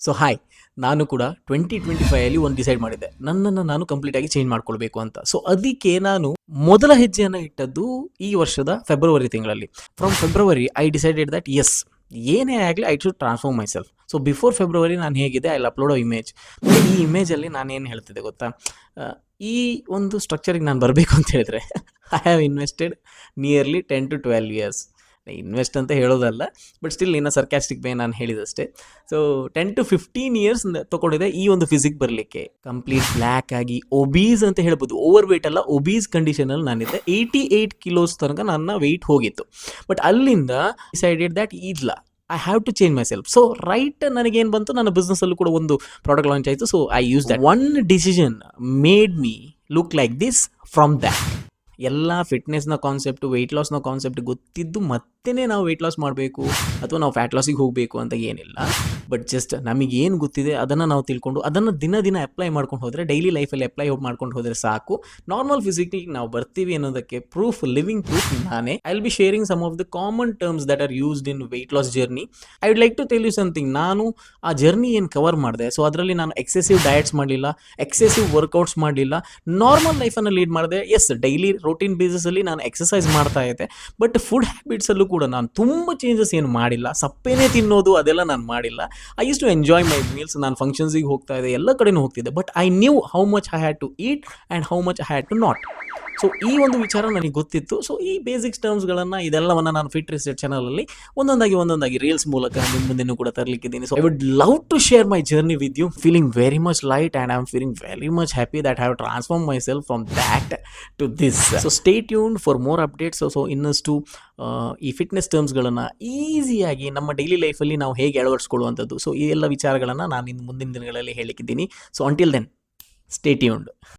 So hi, ನಾನು ಕೂಡ 2025 ಒಂದು ಡಿಸೈಡ್ ಮಾಡಿದ್ದೆ, ನನ್ನನ್ನು ನಾನು ಕಂಪ್ಲೀಟಾಗಿ ಚೇಂಜ್ ಮಾಡ್ಕೊಳ್ಬೇಕು ಅಂತ. ಸೊ ಅದಕ್ಕೆ ನಾನು ಮೊದಲ ಹೆಜ್ಜೆಯನ್ನು ಇಟ್ಟದ್ದು ಈ ವರ್ಷದ ಫೆಬ್ರವರಿ ತಿಂಗಳಲ್ಲಿ. From February I decided that yes, ಏನೇ ಆಗಲಿ I should transform myself. So before February ನಾನು ಹೇಗಿದೆ, ಐ ಅಪ್ಲೋಡ್ ಇಮೇಜ್. ಈ ಇಮೇಜಲ್ಲಿ ನಾನು ಏನು ಹೇಳ್ತಿದ್ದೆ ಗೊತ್ತಾ, ಈ ಒಂದು ಸ್ಟ್ರಕ್ಚರಿಗೆ ನಾನು ಬರಬೇಕು ಅಂತ ಹೇಳಿದ್ರೆ I have invested nearly 10 to 12 years. Invest ಅಂತ ಹೇಳೋದಲ್ಲ, ಬಟ್ ಸ್ಟಿಲ್ ಇನ್ನು ಸರ್ಕ್ಯಾಸ್ಟಿಕ್ ವೇ ನಾನು ಹೇಳಿದಷ್ಟೇ. ಸೊ 10 to 15 years ತೊಗೊಂಡಿದೆ ಈ ಒಂದು ಫಿಸಿಕ್ ಬರಲಿಕ್ಕೆ. ಕಂಪ್ಲೀಟ್ ಬ್ಲ್ಯಾಕ್ ಆಗಿ ಒಬೀಸ್ ಅಂತ ಹೇಳ್ಬೋದು, ಓವರ್ ವೇಟ್ ಅಲ್ಲ, ಒಬೀಸ್ ಕಂಡೀಷನಲ್ಲಿ ನಾನಿದ್ದೆ. 88 kilos ತನಕ ನನ್ನ ವೆಯ್ಟ್ ಹೋಗಿತ್ತು. ಬಟ್ ಅಲ್ಲಿಂದ ಡಿಸೈಡೆಡ್ ದ್ಯಾಟ್ ಇಲ್ಲ, I have to change myself. So right, ನನಗೇನು ಬಂತು, ನನ್ನ ಬಿಸ್ನೆಸ್ಸಲ್ಲೂ ಕೂಡ ಒಂದು ಪ್ರಾಡಕ್ಟ್ ಲಾಂಚ್ ಆಯಿತು. So I use that one decision made me look like this from that. ಎಲ್ಲ ಫಿಟ್ನೆಸ್ನ ಕಾನ್ಸೆಪ್ಟು, ವೆಯ್ಟ್ ಲಾಸ್ನ ಕಾನ್ಸೆಪ್ಟ್ ಗೊತ್ತಿದ್ದು ಮತ್ತೇ ನಾವು ವೆಯ್ಟ್ ಲಾಸ್ ಮಾಡಬೇಕು ಅಥವಾ ನಾವು ಫ್ಯಾಟ್ ಲಾಸಿಗೆ ಹೋಗಬೇಕು ಅಂತ ಏನಿಲ್ಲ. ಬಟ್ ಜಸ್ಟ್ ನಮಗೇನು ಗೊತ್ತಿದೆ ಅದನ್ನು ನಾವು ತಿಳ್ಕೊಂಡು ಅದನ್ನು ದಿನ ಅಪ್ಲೈ ಮಾಡ್ಕೊಂಡು ಹೋದರೆ, ಡೈಲಿ ಲೈಫಲ್ಲಿ ಅಪ್ಲೈ ಮಾಡ್ಕೊಂಡು ಹೋದರೆ ಸಾಕು, ನಾರ್ಮಲ್ ಫಿಸಿಕ್ಕಿಗೆ ನಾವು ಬರ್ತೀವಿ ಅನ್ನೋದಕ್ಕೆ ಪ್ರೂಫ್, ಲಿವಿಂಗ್ ಪ್ರೂಫ್ ನಾನೇ. I will be sharing some of the common terms that are used in weight loss journey. I would like to tell you something. ನಾನು ಆ ಜರ್ನಿ ಏನು ಕವರ್ ಮಾಡಿದೆ, ಸೊ ಅದರಲ್ಲಿ ನಾನು ಎಕ್ಸೆಸಿವ್ ಡಯಟ್ಸ್ ಮಾಡಲಿಲ್ಲ, excessive workouts ಮಾಡಲಿಲ್ಲ, normal ಲೈಫನ್ನು lead ಮಾಡಿದೆ. ಎಸ್, ಡೈಲಿ ರೋಟೀನ್ ಬೇಸಿಸಲ್ಲಿ ನಾನು ಎಕ್ಸಸೈಸ್ ಮಾಡ್ತಾ ಇದ್ದೆ, ಬಟ್ ಫುಡ್ ಹ್ಯಾಬಿಟ್ಸಲ್ಲೂ ಕೂಡ ನಾನು ತುಂಬ ಚೇಂಜಸ್ ಏನು ಮಾಡಿಲ್ಲ. ಸಪ್ಪೇನೆ ತಿನ್ನೋದು ಅದೆಲ್ಲ ನಾನು ಮಾಡಿಲ್ಲ. I use to enjoy my meals. ನಾನು ಫಂಕ್ಷನ್ಸಿಗೆ ಹೋಗ್ತಾ ಇದ್ದೆ, ಎಲ್ಲ ಕಡೆನೂ ಹೋಗ್ತಿದ್ದೆ, but I knew how much I had to eat and how much I had to not. So ಈ ಒಂದು ವಿಚಾರ ನನಗೆ ಗೊತ್ತಿತ್ತು. ಸೊ ಈ ಬೇಸಿಕ್ಸ್ ಟರ್ಮ್ಸ್ಗಳನ್ನು ಇದೆಲ್ಲವನ್ನು ನಾನು ಫಿಟ್ ರಿಸೆಟ್ ಚಾನಲಲ್ಲಿ ಒಂದೊಂದಾಗಿ ರೀಲ್ಸ್ ಮೂಲಕ ನಿಮ್ಮ ಮುಂದೆನೂ ಕೂಡ ತರಲಿಕ್ಕಿದ್ದೀನಿ. So I would love to share my journey with you. Feeling very much light and I am feeling very much happy that I have transform myself from that to this. So stay tuned for more updates. So ಇನ್ನಷ್ಟು ಈ fitness ಟರ್ಮ್ಸ್ಗಳನ್ನು ಈಸಿಯಾಗಿ ನಮ್ಮ daily ಲೈಫಲ್ಲಿ ನಾವು ಹೇಗೆ ಅಳವಡಿಸ್ಕೊಳ್ಳುವಂಥದ್ದು, so ಈ ಎಲ್ಲ ವಿಚಾರಗಳನ್ನು ನಾನು ಇನ್ನು ಮುಂದಿನ ದಿನಗಳಲ್ಲಿ ಹೇಳಲಿಕ್ಕಿದ್ದೀನಿ. So until then, stay tuned.